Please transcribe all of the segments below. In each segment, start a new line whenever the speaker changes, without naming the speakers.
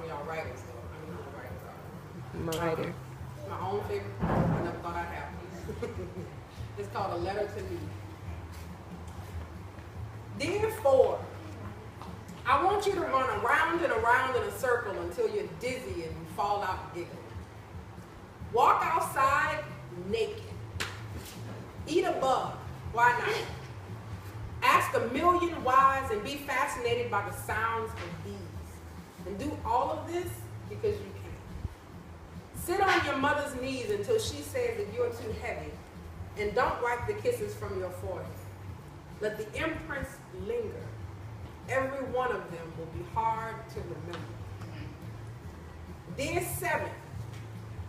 of y'all writers, though. I don't know who the writers are.
I'm a writer.
My own favorite poem. I never thought I'd have one. It's called A Letter to Me. Dear 4, I want you to run around and around in a circle until you're dizzy and you fall out giggling. Walk outside naked. Eat a bug. Why not? Ask a million whys and be fascinated by the sounds of bees. And do all of this because you can. Sit on your mother's knees until she says that you're too heavy. And don't wipe the kisses from your forehead. Let the imprints linger. Every one of them will be hard to remember. Dear 7,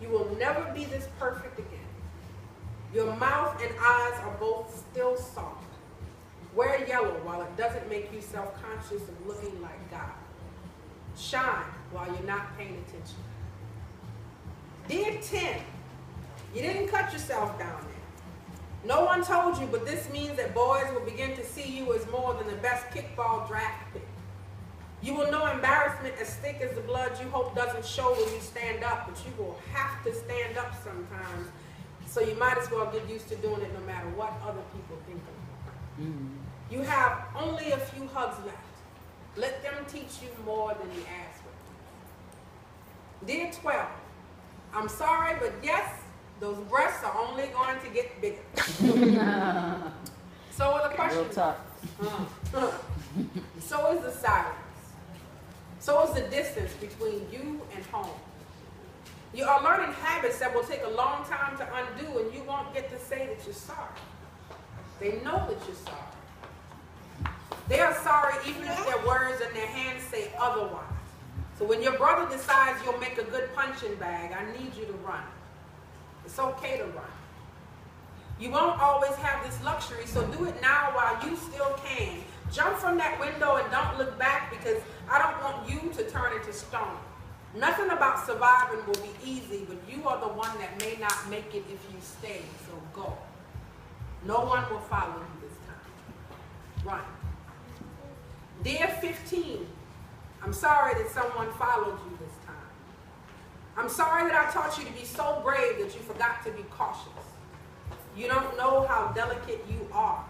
you will never be this perfect again. Your mouth and eyes are both still soft. Wear yellow while it doesn't make you self-conscious of looking like God. Shine while you're not paying attention. Dear 10, you didn't cut yourself down there. No one told you, but this means that boys will begin to see you as more than the best kickball draft pick. You will know embarrassment as thick as the blood you hope doesn't show when you stand up, but you will have to stand up sometimes, so you might as well get used to doing it no matter what other people think of you. You have only a few hugs left. Let them teach you more than you asked for. Dear 12, I'm sorry, but yes, those breasts are only going to get bigger. So are the questions. So is the silence. So is the distance between you and home. You are learning habits that will take a long time to undo, and you won't get to say that you're sorry. They know that you're sorry. They are sorry even if their words and their hands say otherwise. So when your brother decides you'll make a good punching bag, I need you to run. It's okay to run. You won't always have this luxury, so do it now while you still can. Jump from that window and don't look back, because I don't want you to turn into stone. Nothing about surviving will be easy, but you are the one that may not make it if you stay, so go. No one will follow you this time. Run. Dear 15, I'm sorry that someone followed you this time. I'm sorry that I taught you to be so brave that you forgot to be cautious. You don't know how delicate you are.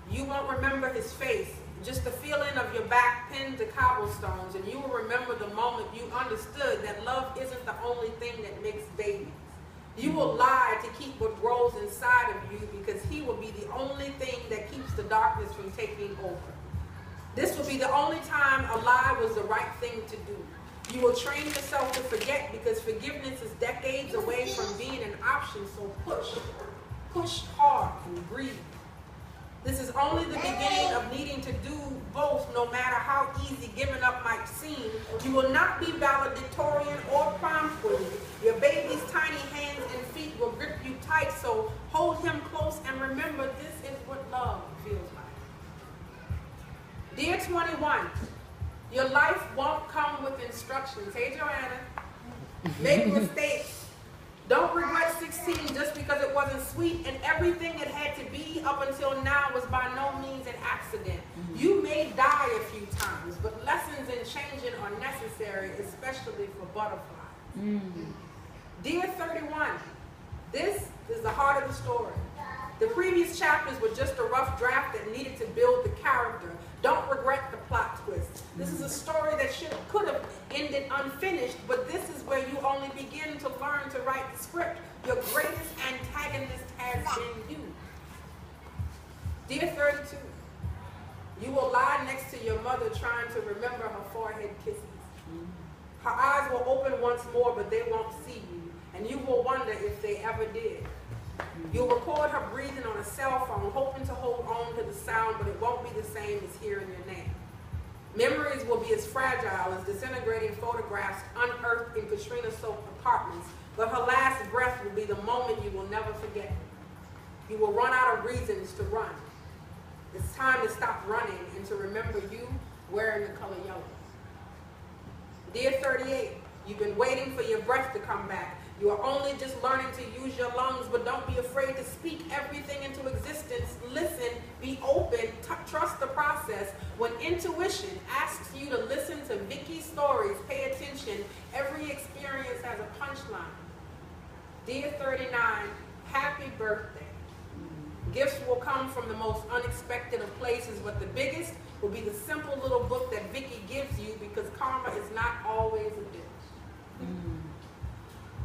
You won't remember his face, just the feeling of your back pinned to cobblestones, and you will remember the moment you understood that love isn't the only thing that makes babies. You will lie to keep what grows inside of you, because he will be the only thing that keeps the darkness from taking over. This will be the only time a lie was the right thing to do. You will train yourself to forget, because forgiveness is decades away from being an option, so push hard and breathe. This is only the beginning of needing to do both, no matter how easy giving up might seem. You will not be valedictorian or prom queen. Your baby's tiny hands and feet will grip you tight, so hold him close and remember this is what love feels like. Dear 21, your life won't come with instructions. Hey, Joanna. Make mistakes. Don't regret 16 just because it wasn't sweet, and everything it had to be up until now was by no means an accident. You may die a few times, but lessons in changing are necessary, especially for butterflies. Dear 31, this is the heart of the story. The previous chapters were just a rough draft that needed to build the character. Don't regret the plot twist. This is a story that could have ended unfinished, but this is where you only begin to learn to write the script. Your greatest antagonist has been you. Dear 32, you will lie next to your mother trying to remember her forehead kisses. Her eyes will open once more, but they won't see you, and you will wonder if they ever did. You'll record her breathing on a cell phone, hoping to hold on to the sound, but it won't be the same as hearing your name. Memories will be as fragile as disintegrating photographs unearthed in Katrina Soap apartments, but her last breath will be the moment you will never forget. You will run out of reasons to run. It's time to stop running and to remember you wearing the color yellow. Dear 38, you've been waiting for your breath to come back. You are only just learning to use your lungs, but don't be afraid to speak everything into existence. Listen, be open, trust the process. When intuition asks you to listen to Vicky's stories, pay mentioned, every experience has a punchline. Dear 39, happy birthday. Gifts will come from the most unexpected of places, but the biggest will be the simple little book that Vicky gives you, because karma is not always a bitch.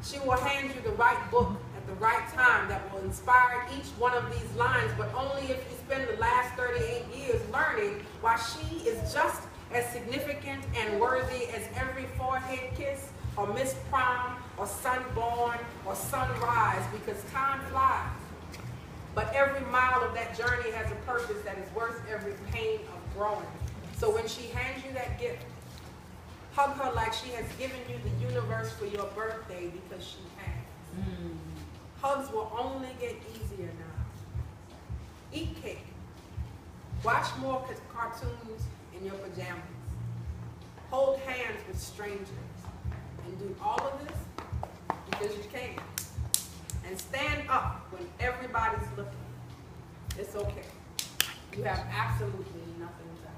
She will hand you the right book at the right time that will inspire each one of these lines, but only if you spend the last 38 years learning why she is just as significant and worthy as every forehead kiss, or missed prom, or sunborn, or sunrise, because time flies. But every mile of that journey has a purpose that is worth every pain of growing. So when she hands you that gift, hug her like she has given you the universe for your birthday, because she has. Hugs will only get easier now. Eat cake. Watch more cartoons in your pajamas. Hold hands with strangers. And do all of this because you can. And stand up when everybody's looking. It's okay. You have absolutely nothing to hide.